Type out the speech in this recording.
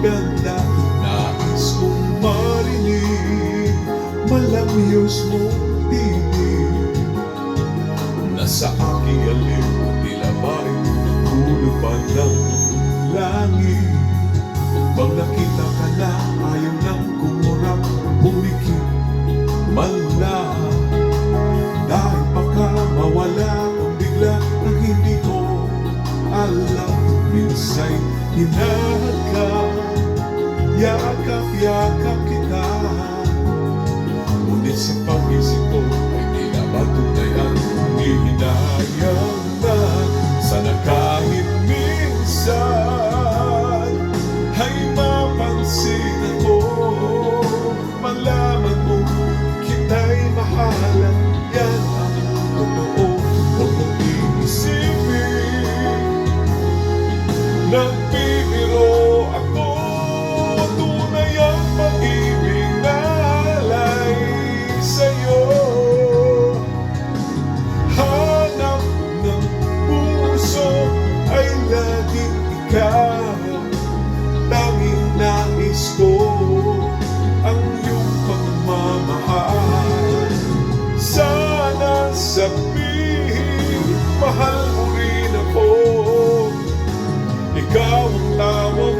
ganda. Nais kong marinig malamyos mong tinig na sa aking alin tila ba'y hulog pa ng langit. Pag nakita ka na ayaw nang kumurap, pumikit man lang, dahil baka mawala kang bigla na hindi ko alam. Minsa'y hinahad ka, yakap-yakap kita, ngunit sa pag-isip ko ay tila ba tunay ang humihinayang na. Sana kahit minsan ay mapansin ako, malaman mo kita'y mahalan. Yan ang totoo, huwag mong iisipin nagbibiro ako. Tunay ang pag-ibig na alay sa'yo. Hanap ng puso ay laging ikaw. Tanging nais ko ang iyong pagmamahal. Sana sabihin, mahal mo rin ako. Ikaw ang tawag